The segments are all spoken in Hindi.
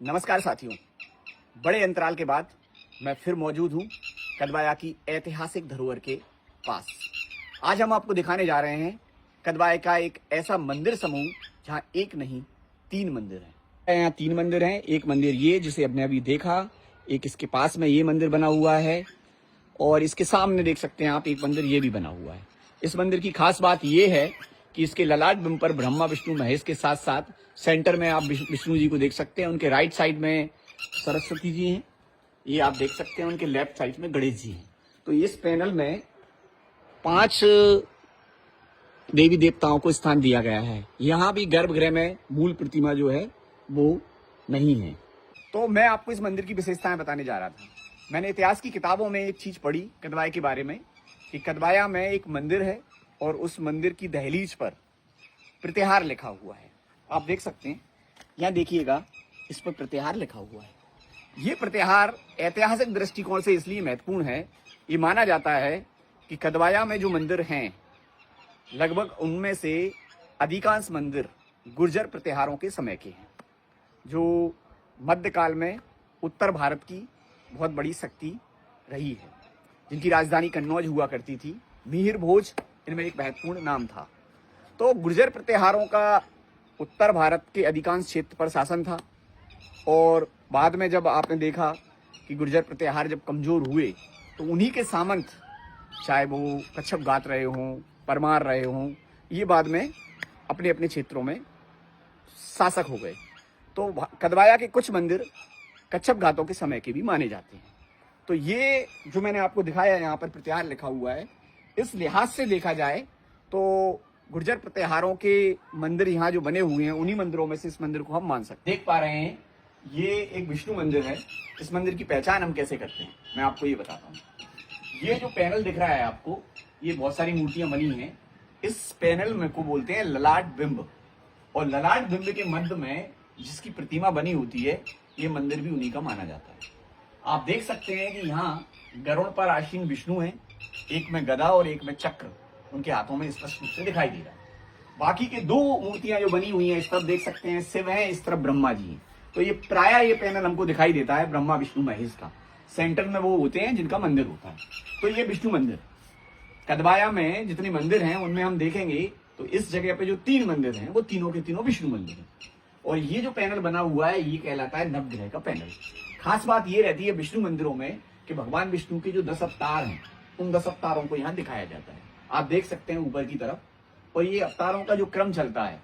नमस्कार साथियों, बड़े अंतराल के बाद मैं फिर मौजूद हूँ कदवाया की ऐतिहासिक धरोहर के पास। आज हम आपको दिखाने जा रहे हैं कदवाया का एक ऐसा मंदिर समूह जहाँ एक नहीं 3 मंदिर हैं। यहाँ 3 मंदिर हैं। एक मंदिर ये जिसे आपने अभी देखा, एक इसके पास में ये मंदिर बना हुआ है और इसके सामने देख सकते हैं आप एक मंदिर ये भी बना हुआ है। इस मंदिर की खास बात ये है कि इसके ललाट बिंब पर ब्रह्मा विष्णु महेश के साथ साथ सेंटर में आप विष्णु जी को देख सकते हैं। उनके राइट साइड में सरस्वती जी हैं, ये आप देख सकते हैं। उनके लेफ्ट साइड में गणेश जी हैं। तो इस पैनल में 5 देवी देवताओं को स्थान दिया गया है। यहाँ भी गर्भगृह में मूल प्रतिमा जो है वो नहीं है। तो मैं आपको इस मंदिर की विशेषताएं बताने जा रहा था। मैंने इतिहास की किताबों में एक चीज पढ़ी कदवाया के बारे में कि कदवाया में एक मंदिर है और उस मंदिर की दहलीज पर प्रतिहार लिखा हुआ है। आप देख सकते हैं, यहाँ देखिएगा, इस पर प्रतिहार लिखा हुआ है। ये प्रतिहार ऐतिहासिक दृष्टिकोण से इसलिए महत्वपूर्ण है, ये माना जाता है कि कदवाया में जो मंदिर हैं लगभग उनमें से अधिकांश मंदिर गुर्जर प्रतिहारों के समय के हैं, जो मध्यकाल में उत्तर भारत की बहुत बड़ी शक्ति रही है, जिनकी राजधानी कन्नौज हुआ करती थी। मिहिर भोज इनमें एक महत्वपूर्ण नाम था। तो गुर्जर प्रतिहारों का उत्तर भारत के अधिकांश क्षेत्र पर शासन था और बाद में जब आपने देखा कि गुर्जर प्रतिहार जब कमजोर हुए तो उन्हीं के सामंत, चाहे वो कच्छप गात रहे हों, परमार रहे हों, ये बाद में अपने अपने क्षेत्रों में शासक हो गए। तो कदवाया के कुछ मंदिर कच्छप घातों के समय के भी माने जाते हैं। तो ये जो मैंने आपको दिखाया यहाँ पर प्रतिहार लिखा हुआ है, इस लिहाज से देखा जाए तो गुर्जर प्रतिहारों के मंदिर यहाँ जो बने हुए हैं उन्हीं मंदिरों में से इस मंदिर को हम मान सकते हैं। देख पा रहे हैं, ये एक विष्णु मंदिर है। इस मंदिर की पहचान हम कैसे करते हैं मैं आपको ये बताता हूँ। ये जो पैनल दिख रहा है आपको, ये बहुत सारी मूर्तियां बनी हैं। इस पैनल में को बोलते हैं ललाट बिंब, और ललाट बिंब के मध्य में जिसकी प्रतिमा बनी होती है, ये मंदिर भी उन्हीं का माना जाता है। आप देख सकते हैं कि यहाँ गरुड़ पर आसीन विष्णु है, एक में गदा और एक में चक्र उनके हाथों में स्पष्ट रूप से दिखाई दे रहा है। बाकी के 2 मूर्तियां जो बनी हुई हैं, इस तरफ देख सकते हैं शिव है, इस तरफ ब्रह्मा जी हैं। तो ये प्राय ये पैनल हमको दिखाई देता है ब्रह्मा विष्णु महेश का। सेंटर में वो होते हैं जिनका मंदिर होता है। तो ये विष्णु मंदिर कदवाया में जितने मंदिर हैं उनमें हम देखेंगे तो इस जगह पे जो 3 मंदिर हैं वो तीनों के तीनों विष्णु मंदिर हैं। और ये जो पैनल बना हुआ है ये कहलाता है नवग्रह का पैनल। खास बात ये रहती है विष्णु मंदिरों में कि भगवान विष्णु के जो 10 अवतार हैं उन 10 अवतारों को यहाँ दिखाया जाता है। आप देख सकते हैं ऊपर की तरफ, और ये अवतारों का जो क्रम चलता है,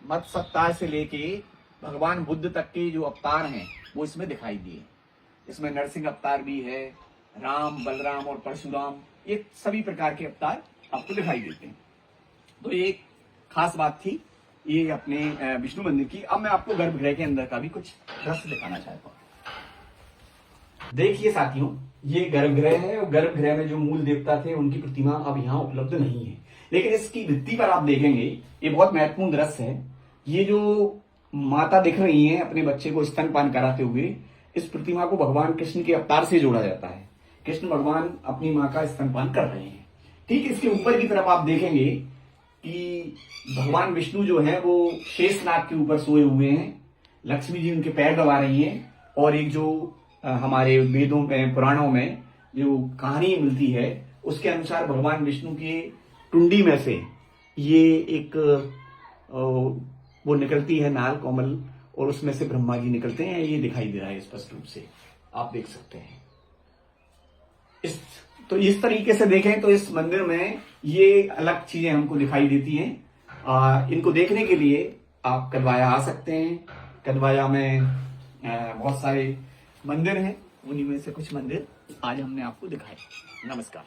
मत्स्य अवतार से लेके भगवान बुद्ध तक के जो अवतार हैं वो इसमें दिखाई दिए। इसमें नरसिंह अवतार भी है, राम, बलराम और परशुराम, ये सभी प्रकार के अवतार आपको दिखाई देते हैं। तो ये एक खास बात थी ये अपने विष्णु मंदिर की। अब मैं आपको गर्भगृह के अंदर का भी कुछ दृश्य दिखाना चाहता हूँ। देखिए साथियों, ये गर्भगृह है और गर्भगृह में जो मूल देवता थे उनकी प्रतिमा अब यहाँ उपलब्ध नहीं है, लेकिन इसकी भित्ति पर आप देखेंगे ये बहुत महत्वपूर्ण दृश्य है। ये जो माता दिख रही हैं अपने बच्चे को स्तनपान कराते हुए, इस प्रतिमा को भगवान कृष्ण के अवतार से जोड़ा जाता है। कृष्ण भगवान अपनी माँ का स्तनपान कर रहे हैं। ठीक इसके ऊपर की तरफ आप देखेंगे कि भगवान विष्णु जो है वो शेषनाग के ऊपर सोए हुए हैं, लक्ष्मी जी उनके पैर दबा रही हैं, और एक जो हमारे वेदों में पुराणों में जो कहानी मिलती है उसके अनुसार भगवान विष्णु की टुंडी में से ये एक वो निकलती है नाल कोमल, और उसमें से ब्रह्मा जी निकलते हैं। ये दिखाई दे रहा है स्पष्ट रूप से, आप देख सकते हैं। इस तरीके से देखें तो इस मंदिर में ये अलग चीजें हमको दिखाई देती हैं। इनको देखने के लिए आप कदवाया आ सकते हैं। कदवाया में बहुत सारे मंदिर हैं, उन्हीं में से कुछ मंदिर आज हमने आपको दिखाए। नमस्कार।